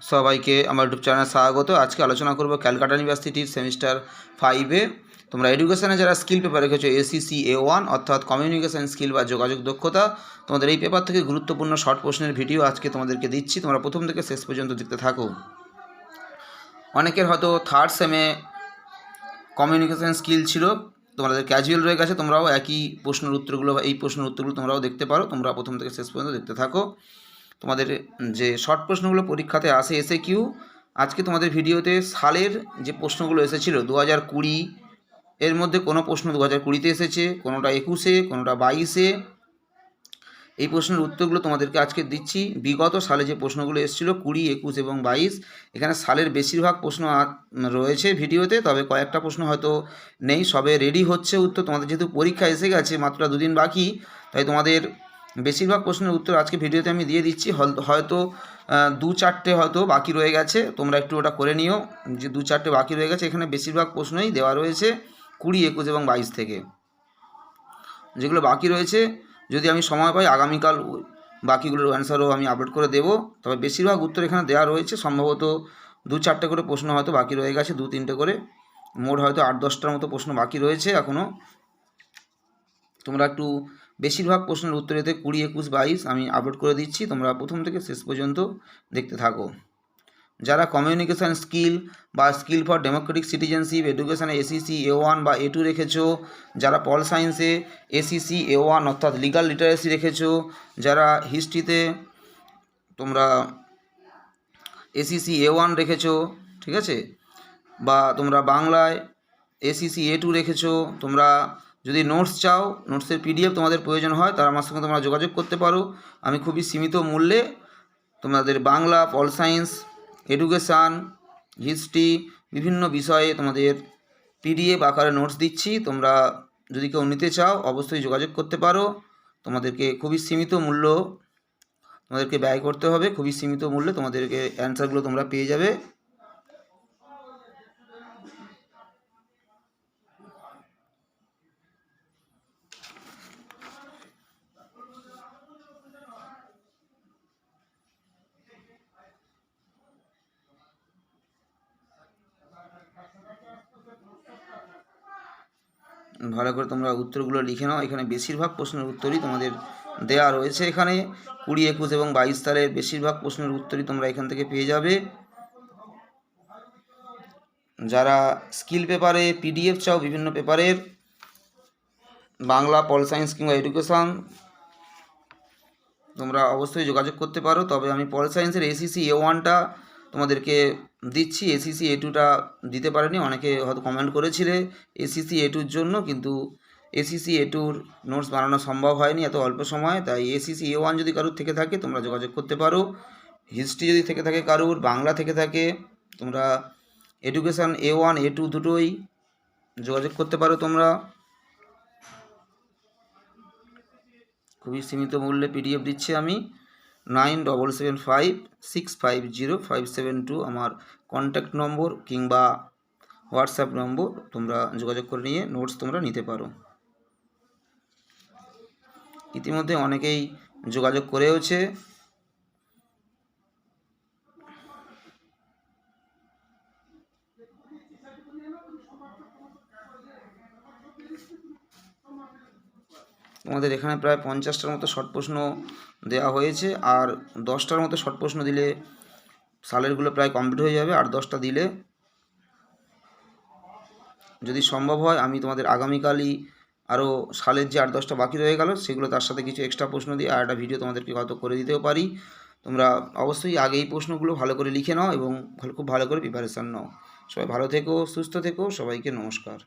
সবাইকে আমার ইউটিউব চ্যানেলে স্বাগত। আজকে আলোচনা করব ক্যালকাটা ইউনিভার্সিটির সেমিস্টার 5-এ তোমরা এডুকেশনে যারা স্কিল পেপার রেখেছো এসিসি A1 অর্থাৎ কমিউনিকেশন স্কিল বা যোগাযোগ দক্ষতা, তোমাদের এই পেপার থেকে গুরুত্বপূর্ণ শর্ট প্রশ্নের ভিডিও আজকে তোমাদেরকে দিচ্ছি। তোমরা প্রথম থেকে শেষ পর্যন্ত দেখতে থাকো। অনেকের হয়তো থার্ড সেমে কমিউনিকেশন স্কিল ছিল, তোমাদের ক্যাজুয়াল রয়ে গেছে, তোমরাও একই প্রশ্নের উত্তরগুলো বা এই প্রশ্নের উত্তরগুলো তোমরাও দেখতে পারো। তোমরা প্রথম থেকে শেষ পর্যন্ত দেখতে থাকো। তোমাদের যে শর্ট প্রশ্নগুলো পরীক্ষাতে আসে এসএকিউ, আজকে তোমাদের ভিডিওতে সালের যে প্রশ্নগুলো এসেছিলো 2020 এর মধ্যে কোনো প্রশ্ন 2020-তে এসেছে, কোনোটা 21-এ, কোনোটা 22-এ, এই প্রশ্নের উত্তরগুলো তোমাদেরকে আজকে দিচ্ছি। বিগত সালে যে প্রশ্নগুলো এসেছিলো 20, 21 এবং 22, এখানে সালের বেশিরভাগ প্রশ্ন রয়েছে ভিডিওতে, তবে কয়েকটা প্রশ্ন হয়তো নেই, সবে রেডি হচ্ছে উত্তর। তোমাদের যেহেতু পরীক্ষা এসে গেছে, মাত্র 2 দিন বাকি, তাই তোমাদের বেশিরভাগ প্রশ্নের উত্তর আজকে ভিডিওতে আমি দিয়ে দিচ্ছি। হয়তো 2-4টে হয়তো বাকি রয়ে গেছে, তোমরা একটু ওটা করে নিও যে 2-4টে বাকি রয়ে গেছে। এখানে বেশিরভাগ প্রশ্নই দেওয়া রয়েছে 20, 21 এবং 22 থেকে। যেগুলো বাকি রয়েছে যদি আমি সময় পাই আগামীকাল বাকিগুলোর অ্যান্সারও আমি আপলোড করে দেবো, তবে বেশিরভাগ উত্তর এখানে দেওয়া রয়েছে। সম্ভবত 2-4টে করে প্রশ্ন হয়তো বাকি রয়ে গেছে, 2-3টে করে, মোট হয়তো 8-10টার মতো প্রশ্ন বাকি রয়েছে এখনও। তোমরা একটু বেশিরভাগ প্রশ্নের উত্তর এতে 20, 21, 22 আমি আপলোড করে দিচ্ছি, তোমরা প্রথম থেকে শেষ পর্যন্ত দেখতে থাকো। যারা কমিউনিকেশান স্কিল বা স্কিল ফর ডেমোক্রেটিক সিটিজেনশিপ এডুকেশানে এসিসি A1 বা A2 রেখেছো, যারা পল সায়েন্সে এসিসি A1 অর্থাৎ লিগাল লিটারেসি রেখেছো, যারা হিস্ট্রিতে তোমরা এসিসি A1 রেখেছো, ঠিক আছে, বা তোমরা বাংলায় এসিসি A2 রেখেছো, তোমরা যদি নোটস চাও, নোটসের PDF তোমাদের প্রয়োজন হয়, তার আমার সঙ্গে তোমরা যোগাযোগ করতে পারো। আমি খুবই সীমিত মূল্যে তোমাদের Bangla, pol science, education, history বিভিন্ন বিষয়ে তোমাদের PDF আকারে নোটস দিচ্ছি। তোমরা যদি কেউ নিতে চাও অবশ্যই যোগাযোগ করতে পারো। তোমাদেরকে খুবই সীমিত মূল্য তোমাদেরকে ব্যয় করতে হবে, খুবই সীমিত মূল্যে তোমাদেরকে অ্যান্সারগুলো তোমরা পেয়ে যাবে। ভালো করে তোমরা উত্তরগুলো লিখে নাও। এখানে বেশিরভাগ প্রশ্নের উত্তরই তোমাদের দেয়া রয়েছে। এখানে 20, 21 এবং 22 সালের বেশিরভাগ প্রশ্নের উত্তরই তোমরা এখান থেকে পেয়ে যাবে। যারা স্কিল পেপারে PDF চাও বিভিন্ন পেপারের, বাংলা, পল সায়েন্স কিংবা এডুকেশান, তোমরা অবশ্যই যোগাযোগ করতে পারো। তবে আমি পল সায়েন্সের এসিসি A1টা তোমাদেরকে দিচ্ছি, এসিসি A2টা দিতে পারিনি। অনেকে হয়তো কমেন্ট করেছিলে এসিসি A2-র জন্য, কিন্তু এসিসি A2-র নোটস বানানো সম্ভব হয়নি এত অল্প সময়ে, তাই এসিসি A1 যদি কারোর থেকে থাকে তোমরা যোগাযোগ করতে পারো। হিস্ট্রি যদি থেকে থাকে কারোর, বাংলা থেকে থাকে, তোমরা এডুকেশান A1, A2 দুটোই যোগাযোগ করতে পারো তোমরা। খুবই সীমিত মূল্যে PDF দিচ্ছি আমি। 9775650572 আমার কন্ট্যাক্ট নম্বর কিংবা হোয়াটসঅ্যাপ নম্বর, তোমরা যোগাযোগ করে নিয়ে নোটস তোমরা নিতে পারো। ইতিমধ্যে অনেকেই যোগাযোগ করেওছে। তোমাদের এখানে প্রায় 50টার মতো শর্ট প্রশ্ন দেওয়া হয়েছে, আর 10টার মতো শর্ট প্রশ্ন দিলে সালেরগুলো প্রায় কমপ্লিট হয়ে যাবে। আর 10টা দিলে যদি সম্ভব হয় আমি তোমাদের আগামীকালই আরও সালের যে 8-10টা বাকি রয়ে গেল সেগুলো তার সাথে কিছু এক্সট্রা প্রশ্ন দিয়ে আর একটা ভিডিও তোমাদেরকে হয়তো করে দিতেও পারি। তোমরা অবশ্যই আগে এই প্রশ্নগুলো ভালো করে লিখে নাও এবং খুব ভালো করে প্রিপারেশান নাও। সবাই ভালো থেকো, সুস্থ থেকো, সবাইকে নমস্কার।